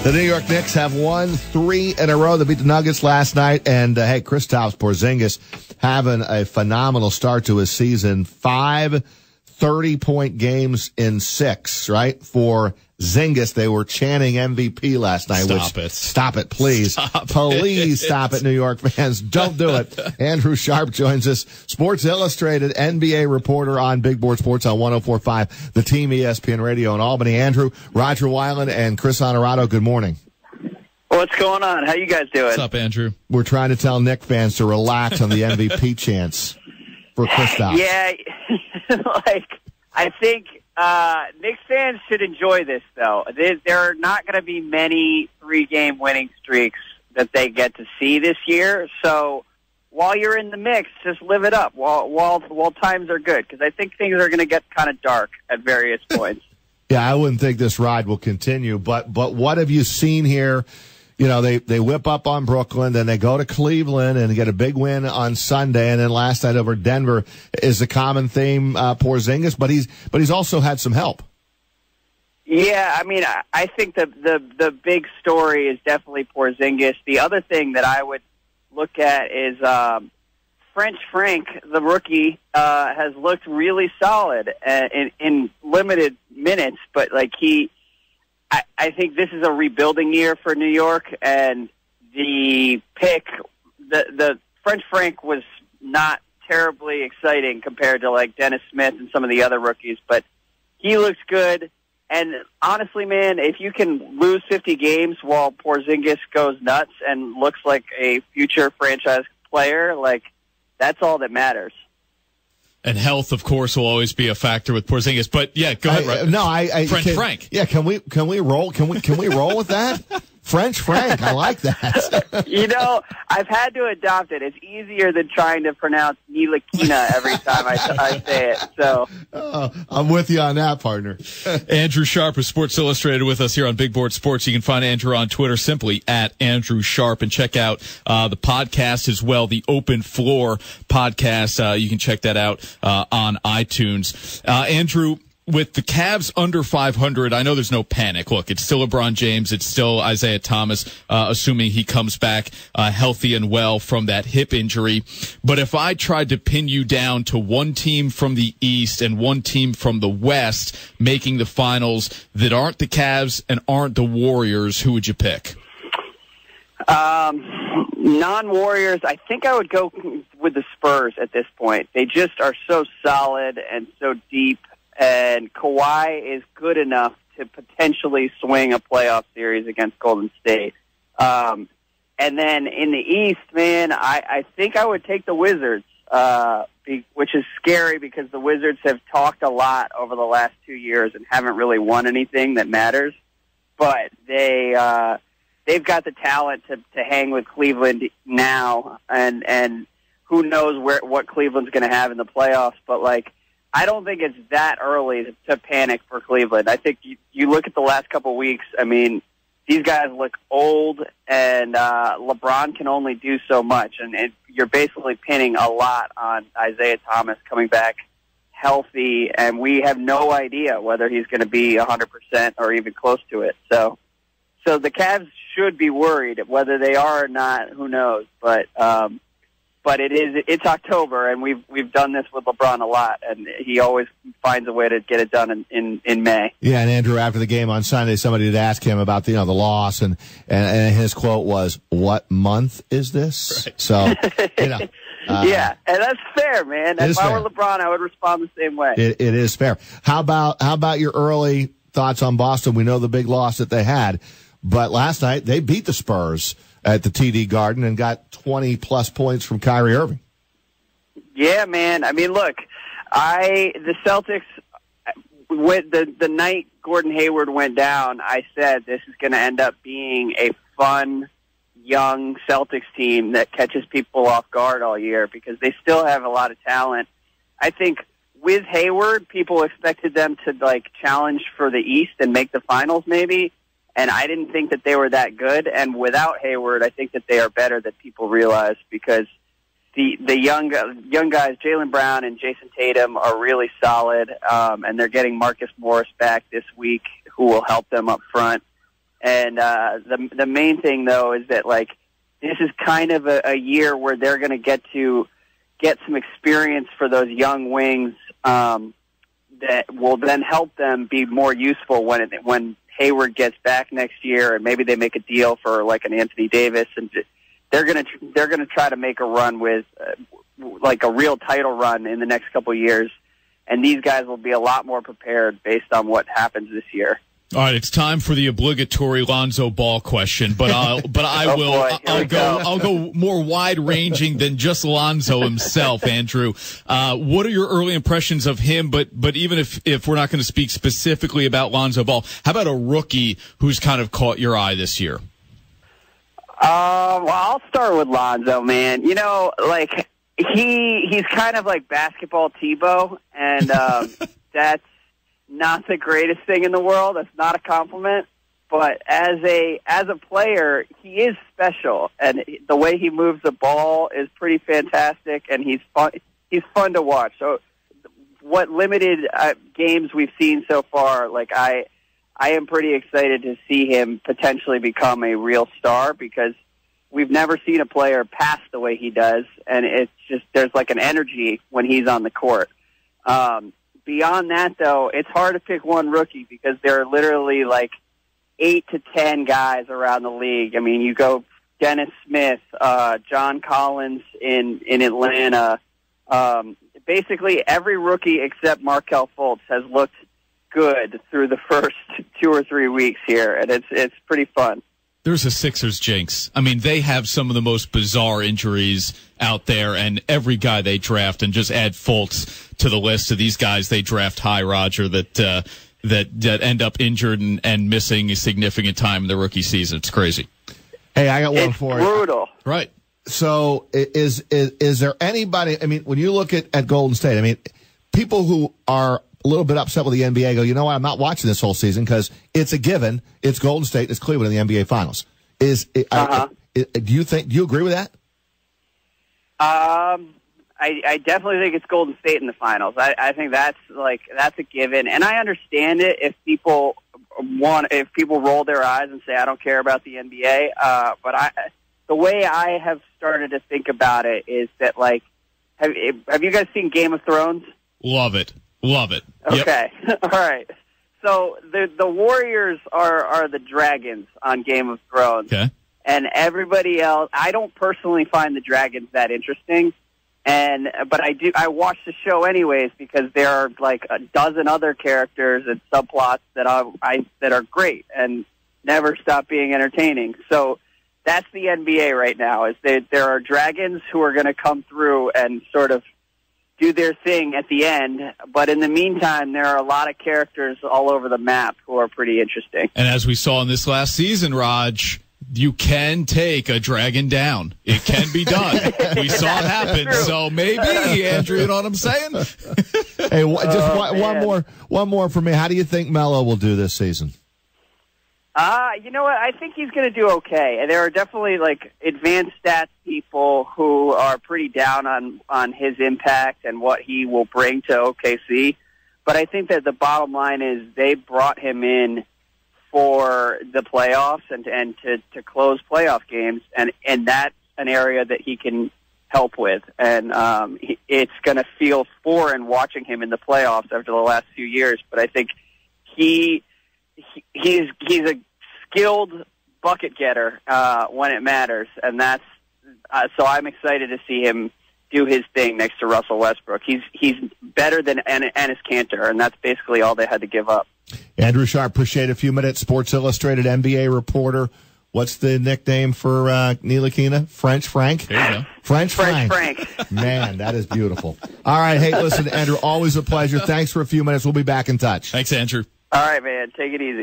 The New York Knicks have won 3 in a row. They beat the Nuggets last night. And, hey, Kristaps Porzingis having a phenomenal start to his season. 5 30-point games in 6, right? For Zingis, they were chanting MVP last night. Stop it, please. Please stop it, New York fans. Don't do it. Andrew Sharp joins us, Sports Illustrated NBA reporter on Big Board Sports on 104.5, the Team ESPN Radio in Albany. Andrew, Roger Weiland, and Chris Honorato, good morning. What's going on? How you guys doing? What's up, Andrew? We're trying to tell Knick fans to relax on the MVP chants for Kristaps. Yeah, I think Knicks fans should enjoy this, though. There are not going to be many 3-game winning streaks that they get to see this year. So while you're in the mix, just live it up while times are good, because I think things are going to get kind of dark at various points. Yeah, I wouldn't think this ride will continue. But what have you seen here? You know, they whip up on Brooklyn, then they go to Cleveland and get a big win on Sunday, and then last night over Denver is the common theme, Porzingis, but he's also had some help. Yeah, I mean, I think the big story is definitely Porzingis. The other thing that I would look at is French Frank, the rookie, has looked really solid in limited minutes, but I think this is a rebuilding year for New York, and the pick, the French Frank was not terribly exciting compared to like Dennis Smith and some of the other rookies, but he looks good. And honestly, man, if you can lose 50 games while Porzingis goes nuts and looks like a future franchise player, that's all that matters. And health, of course, will always be a factor with Porzingis. But yeah, go ahead. French Frank. Yeah, can we roll? Can we roll with that? French Frank, I like that. You know, I've had to adopt it. It's easier than trying to pronounce Ntilikina every time I say it. So I'm with you on that, partner. Andrew Sharp of Sports Illustrated with us here on Big Board Sports. You can find Andrew on Twitter simply at Andrew Sharp, and check out the podcast as well, the Open Floor podcast. You can check that out on iTunes. Andrew, with the Cavs under 500, I know there's no panic. Look, it's still LeBron James. It's still Isaiah Thomas, assuming he comes back healthy and well from that hip injury. But if I tried to pin you down to one team from the East and one team from the West making the finals that aren't the Cavs and aren't the Warriors, who would you pick? Non-Warriors, I think I would go with the Spurs at this point. They just are so solid and so deep. And Kawhi is good enough to potentially swing a playoff series against Golden State. And then in the East, man, I think I would take the Wizards, which is scary because the Wizards have talked a lot over the last 2 years and haven't really won anything that matters. But they've got the talent to hang with Cleveland now, and who knows what Cleveland's going to have in the playoffs. But I don't think it's that early to panic for Cleveland. I think you look at the last couple of weeks, I mean, these guys look old, and LeBron can only do so much. And you're basically pinning a lot on Isaiah Thomas coming back healthy, and we have no idea whether he's going to be 100% or even close to it. So the Cavs should be worried. Whether they are or not, who knows? But it's October, and we've done this with LeBron a lot, and he always finds a way to get it done in May. Yeah, and Andrew, after the game on Sunday, somebody had asked him about the loss, and his quote was, "What month is this?" Right. So, yeah, and that's fair, man. If I were LeBron, I would respond the same way. It is fair. How about your early thoughts on Boston? We know the big loss that they had, but last night they beat the Spurs at the TD Garden and got 20-plus points from Kyrie Irving. Yeah, man. I mean, look, the Celtics, the night Gordon Hayward went down, I said this is going to end up being a fun, young Celtics team that catches people off guard all year because they still have a lot of talent. I think with Hayward, people expected them to, challenge for the East and make the finals maybe. And I didn't think that they were that good. And without Hayward, I think that they are better than people realize because the young guys, Jaylen Brown and Jason Tatum, are really solid. And they're getting Marcus Morris back this week, who will help them up front. And the main thing, though, is that, like, this is kind of a year where they're going to get some experience for those young wings that will then help them be more useful when Hayward gets back next year, and maybe they make a deal for like an Anthony Davis, and they're gonna try to make a run with like a real title run in the next couple of years, and these guys will be a lot more prepared based on what happens this year. All right, it's time for the obligatory Alonso Ball question, but I'll go more wide ranging than just Alonso himself, Andrew. What are your early impressions of him? But even if we're not going to speak specifically about Alonso Ball, how about a rookie who's kind of caught your eye this year? Well, I'll start with Lonzo, man. You know, like he's kind of like basketball Tebow, and that's not the greatest thing in the world. That's not a compliment. But as a player, he is special, and the way he moves the ball is pretty fantastic, and he's fun to watch. So what limited games we've seen so far, like I am pretty excited to see him potentially become a real star, because we've never seen a player pass the way he does, and it's just there's like an energy when he's on the court. Beyond that, though, it's hard to pick one rookie because there are literally like 8 to 10 guys around the league. I mean, you go Dennis Smith, John Collins in Atlanta. Basically, every rookie except Markelle Fultz has looked good through the first 2 or 3 weeks here, and it's pretty fun. There's a Sixers jinx. I mean, they have some of the most bizarre injuries out there, and every guy they draft, and just add Fultz to the list of these guys they draft high, Roger, that end up injured and missing a significant time in the rookie season. It's crazy. Hey, I got one for you. It's brutal. Right. So is there anybody, I mean, when you look at Golden State, I mean, people who are a little bit upset with the NBA go, you know what, I'm not watching this whole season because it's a given. It's Golden State, it's Cleveland in the NBA Finals. Do you agree with that? I definitely think it's Golden State in the finals. I think that's a given, and I understand it if people roll their eyes and say I don't care about the NBA. But the way I have started to think about it is that, like, have you guys seen Game of Thrones? Love it. Okay, yep. All right. So the Warriors are the dragons on Game of Thrones. Okay. And everybody else, I don't personally find the dragons that interesting. But I watch the show anyways because there are like a dozen other characters and subplots that are great and never stop being entertaining. So that's the NBA right now, is there are dragons who are going to come through and sort of do their thing at the end. But in the meantime, there are a lot of characters all over the map who are pretty interesting. And as we saw in this last season, Raj, you can take a dragon down. It can be done. We saw it happen. True. So maybe, Andrew, you know what I'm saying? Hey, one more for me. How do you think Melo will do this season? You know what? I think he's going to do okay. And there are definitely like advanced stats people who are pretty down on his impact and what he will bring to OKC. But I think that the bottom line is they brought him in for the playoffs and to close playoff games, and that's an area that he can help with. And it's going to feel foreign watching him in the playoffs after the last few years. But I think he's a skilled bucket getter when it matters, and that's so I'm excited to see him do his thing next to Russell Westbrook. He's better than Enes Kanter, and that's basically all they had to give up. Andrew Sharp, appreciate a few minutes. Sports Illustrated NBA reporter. What's the nickname for Ntilikina? French Frank? There you go. French Frank. Man, that is beautiful. All right. Hey, listen, Andrew, always a pleasure. Thanks for a few minutes. We'll be back in touch. Thanks, Andrew. All right, man. Take it easy.